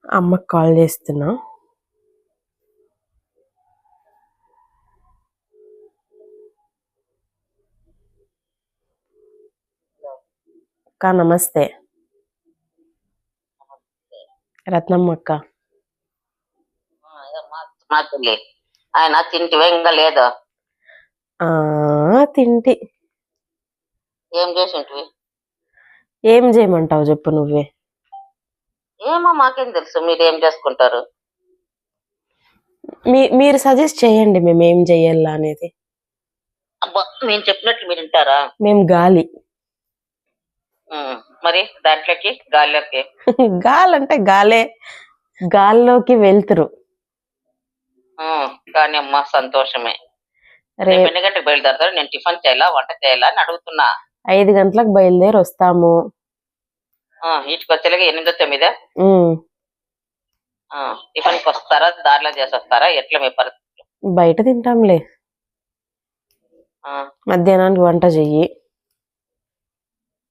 అమ్మకి కాల్ చేస్తున్నా. అక్క నమస్తే. రత్నమ్మ అక్క. ఆయన తింటివే ఇంకా లేదా? తింటి. ఏం చేసింటివి? ఏం చేయమంటావు చెప్పు నువ్వే. ఏమో మాకేం తెలుసు మీరు ఏం చేసుకుంటారు. మీరు సజెస్ట్ చేయండి మేము ఏం చెయ్యాలా అనేది. అబ్బా నేను చెప్పినట్లు మీరు వింటారా? మేము గాలి. మరి దాంట్లోకి గాలిలోకి గాలి అంటే గాలే, గాల్లోకి వెళ్తురు. కానీ అమ్మా సంతోషమే. రేపు ఎన్ని గంటలకు బయలుదేరతారు? నేను టిఫిన్ చేయాలా వంట చేయాలా అని అడుగుతున్నా. 5 గంటలకు బయలుదేరి వస్తాము. ఇంటికి వచ్చేలాగా 8-9? టిఫిన్కి వస్తారా దారిలో చేసి వస్తారా? ఎట్లా మీ పరిస్థితి? బయట తింటాంలే. మధ్యాహ్నానికి వంట చెయ్యి.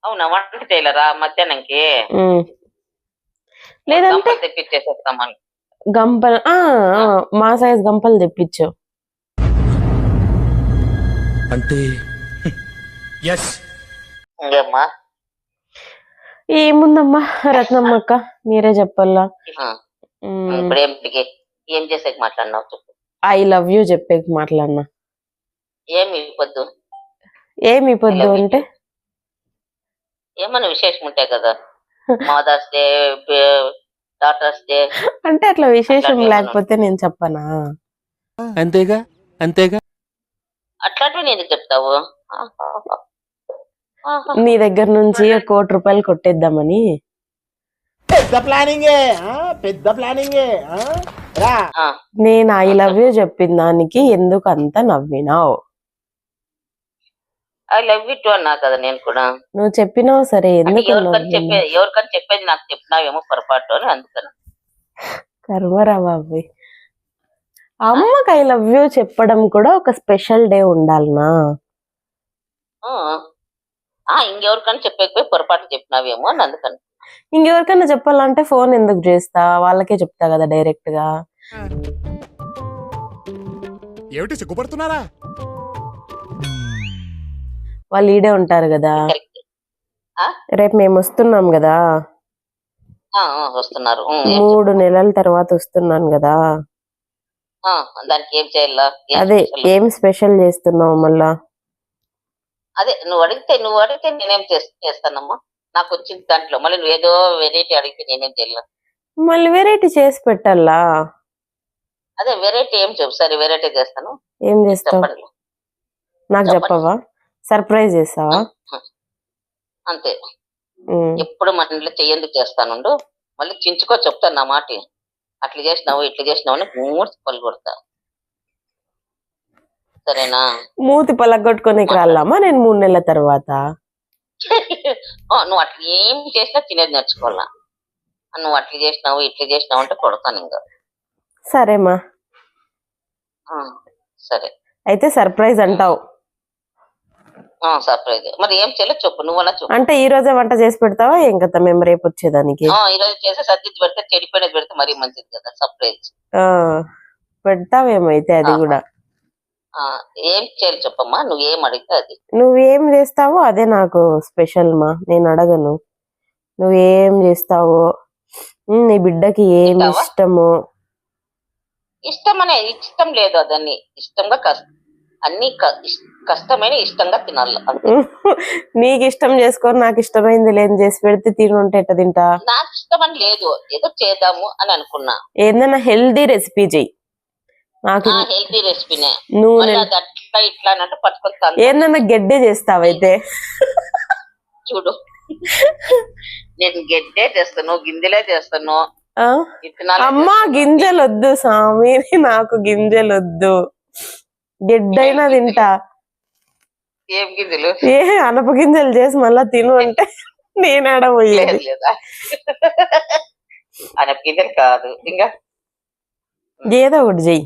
అవునా వంట చేయలేరా మధ్యాహ్నంకి? లేదంటే తెప్పించేసేస్తామని. గంపలు మా సైజ్ గంపలు తెప్పించు. అంటే ఏముందమ్మా రత్నమ్మ అక్క మీరే చెప్పాలా. ఇప్పుడు ఏం చేసే మాట్లాడినావు చెప్పు. ఐ లవ్ యూ చెప్పే మాట్లాడినా. ఏమి పొద్దు అంటే ఏమన్నా విశేషం ఉంటాయి కదా, మదర్స్ డే, డాటర్స్ డే అంటే అట్లా విశేషం లేకపోతే నేను చెప్పనా? అంతేగా అంతేగా. అట్లాంటివి నేను చెప్తావు. నీ దగ్గర నుంచి 1 కోటి రూపాయలు కొట్టేద్దామని. పెద్ద ప్లానింగే. నేను ఐ లవ్ యూ చెప్పిన దానికి ఎందుకు అంత నవ్వినావు? ఐ లవ్ యూ టు అన్నా కదా నేను కూడా. నువ్వు చెప్పినావు సరే, ఎందుకు ఎవరికని చెప్పేది నాకు చెప్పినావేమో పొరపాటు అని అందుకని. కర్మరా బాబు. అమ్మకి ఐ లవ్ యూ చెప్పడం కూడా ఒక స్పెషల్ డే ఉండాలనా? ఇంకెవరికని చెప్పకపోయి పొరపాటు చెప్పినావేమో అని అందుకని. ఇంకెవరికైనా చెప్పాలంటే ఫోన్ ఎందుకు చేస్తా? వాళ్ళకే చెప్తా కదా డైరెక్ట్ గా. ఏమిటి సిగ్గుపడుతున్నారా? వాళ్ళు ఈడే ఉంటారు కదా. రేపు మేము వస్తున్నాం కదా. వస్తున్నారు. 3 నెలల తర్వాత వస్తున్నాను కదా. దానికి ఏం చేయాలా? అదే ఏం స్పెషల్ చేస్తున్నావు మళ్ళా? అదే నువ్వు అడిగితే నేనేం చేస్తానమ్మా. నాకు వచ్చింది దాంట్లో మళ్ళీ నువ్వు ఏదో వెరైటీ అడిగితే నేనేం చేయాలి? మళ్ళీ వెరైటీ చేసి పెట్టాలా? అదే వెరైటీ ఏం చెప్పు. సరే వెరైటీ చేస్తాను. ఏం చేస్తావు నాకు చెప్పవా? సర్ప్రైజ్ చేస్తావా? అంతే. ఎప్పుడు మన ఇంట్లో చెయ్యేందుకు చేస్తానుండు. మళ్ళీ చించుకో చెప్తాను నా మాట. అట్లా చేసినావు ఇట్లా చేసినావు అని 3 పళ్ళు కొడతా. సరేనా? మూతి పలగొట్టుకోనికి రాలామా నేను 3 నెలల తర్వాత? నువ్వు అట్లా ఏం చేసినా తినేది నేర్చుకోవాలా. నువ్వు అట్లా చేసినావు ఇట్లా చేసినావు అంటే కొడతాను ఇంకా. సరేమా. సరే అయితే సర్ప్రైజ్ అంటావు. సర్ప్రైజ్. మరి ఏం చేయలేదు చెప్పు. నువ్వన్నా చెప్పు. అంటే ఈ రోజే వంట చేసి పెడతావా? ఏం కదా మేము రేపు వచ్చేదానికి. ఈ రోజు చేసి సర్దిద్ది పెడితే చెడిపోయినది పెడితే మరీ మంచిది కదా. సర్ప్రైజ్ పెడతావేమైతే అది కూడా. ఏం చేయాలి చెప్పమ్మా. నువ్వేం అడిగితే అది. నువ్వేం చేస్తావో అదే నాకు స్పెషల్ మా. నేను అడగను నువ్వేం చేస్తావో. నీ బిడ్డకి ఏం ఇష్టమో. ఇష్టం అనేది ఇష్టం లేదు. అదన్నీ ఇష్టంగా అన్ని కష్టమైన ఇష్టంగా తినాలి. నీకు ఇష్టం చేసుకొని నాకు ఇష్టమైంది లేని చేసి పెడితే తినుంటే ఎట్ట తింటా? నాకు ఇష్టం అని లేదు, ఏదో చేద్దాము అని అనుకున్నా. ఏదైనా హెల్దీ రెసిపీ చెయ్యి. నాకు హెల్తీ రెసిపీనే. నువ్వు అట్లా ఇట్లా అంటే పట్టుకొని ఏదన్నా గడ్డే చేస్తావైతే చూడు. నేను గడ్డే చేస్తాను, గింజలే చేస్తాను. అమ్మా గింజలు వద్దు స్వామి, నాకు గింజలు వద్దు. గడ్డైనా తింటా. ఏం గింజలు? అనప గింజలు చేసి మళ్ళా తిను అంటే నేనాడ పోయేది. అనప గింజలు కాదు ఇంకా ఏదో ఒకటి చెయ్యి.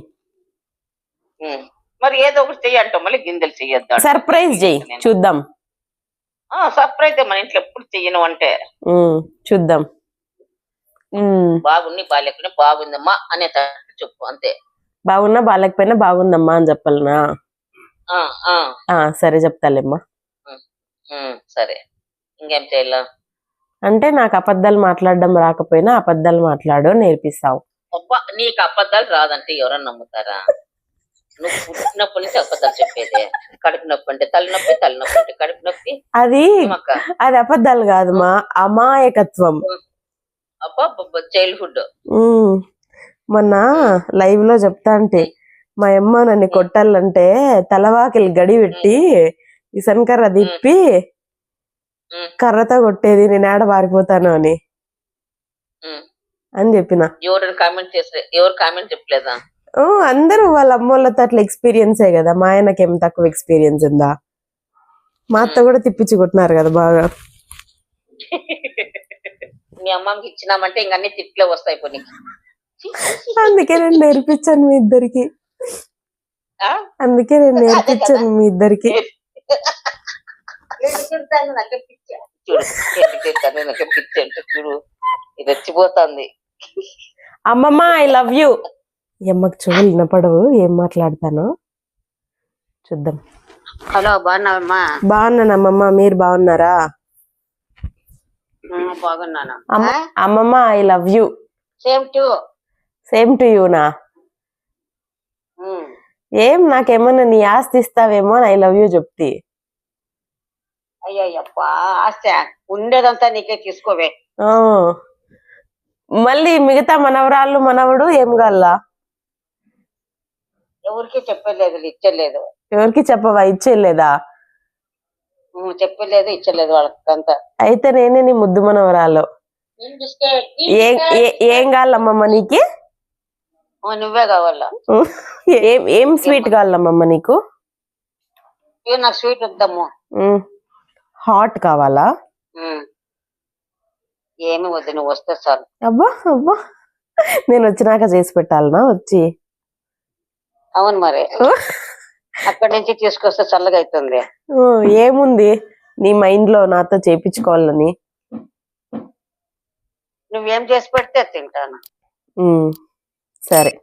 మరి ఏదో ఒకటి చెయ్యి అంటాం. మళ్ళీ గింజలు చెయ్యొద్దు. సర్ప్రైజ్ చెయ్యి చూద్దాం. సర్ప్రైజ్ మన ఇంట్లో ఎప్పుడు చెయ్యను అంటే చూద్దాం. బాగుంది బాగాలేకుండా బాగుందమ్మా అనేటట్టు చెప్పు అంతే. బాగున్నా బాగాలేకపోయినా బాగుందమ్మా అని చెప్పాలనా? ఆ ఆ సరే చెప్తాలేమ్మా. సరే, ఇంకేం చేయాల? అంటే నాకు అబద్ధాలు మాట్లాడడం రాకపోయినా అబద్ధాలు మాట్లాడు నేర్పిస్తావు. అబ్బా, నీకు అబద్ధాలు రాదంటే ఎవరన్నా నమ్ముతారా? నువ్వు పుట్టినప్పటి నుంచి అబద్ధాలు చెప్పేదే. కడుపు నొప్పి అంటే తలనొప్పి, తలనొప్పి అంటే కడుపు నొప్పి. అది అబద్ధాలు కాదు మా, అమాయకత్వం. అబ్బా చైల్డ్హుడ్. మొన్న లైవ్ లో చెప్తా అంటే మా అమ్మ నన్ను కొట్టాలంటే తలవాకిలి గడి పెట్టి ఇసన్కర్ర తిప్పి కర్రతో కొట్టేది, నేను ఏడ పారిపోతాను అని చెప్పిన. ఎవరు కామెంట్ చెప్పలేదా? అందరూ వాళ్ళ అమ్మోళ్ళతో అట్లా ఎక్స్పీరియన్సే కదా. మా ఆయనకి ఏం తక్కువ ఎక్స్పీరియన్స్ ఉందా? మా అత్త కూడా తిప్పించి కొట్టినారు కదా బాగా. మీ అమ్మకి ఇచ్చినామంటే ఇంక అన్ని తిట్లే వస్తాయి కొన్ని. అందుకే నేను నేర్పించాను మీ ఇద్దరికి. చూడు రెచ్చిపోతుంది. అమ్మమ్మ ఐ లవ్ యూ. అమ్మకి చెవులు వినపడవు ఏం మాట్లాడతాను చూద్దాం. హలో, బాగున్నావమ్మా? బాగున్నానమ్మమ్మ, మీరు బాగున్నారా? బాగున్నాను అమ్మమ్మ I love you. Same to యూనా? ఏం నాకేమన్నా నీ ఆస్తి ఇస్తావేమో ఐ లవ్ యూ చెప్తి. అయ్యప్పా, ఆస్తి ఉండేదంతా నీకే తీసుకోవే. మళ్ళీ మిగతా మనవరాళ్ళు మనవడు ఏం గల్లా? ఎవరికి చెప్పలేదు, ఇచ్చలేదు. ఎవరికి చెప్పవా? ఇచ్చేలేదా? చెప్పలేదు, ఇచ్చలేదు వాళ్ళకంతా. అయితే నేనే నీ ముద్దు మనవరాలు. ఏం కావాలమ్మమ్మ నీకు? నువ్వే కావాలా? ఏం స్వీట్ కావాలమ్మమ్మ నీకు? నాకు స్వీట్ వద్దమ్ము. హాట్ కావాలా? ఏమి వద్దు, నువ్వు వస్తే చాలు. అబ్బా అబ్బా, నేను వచ్చినాక చేసి పెట్టాలనా? వచ్చి అవును మరి, అక్కడి నుంచి తీసుకొస్తే చల్లగా అవుతుంది. ఏముంది నీ మైండ్ లో నాతో చేపించుకోవాలని? నువ్వేం చేసి పెడితే తింటాను. సరే.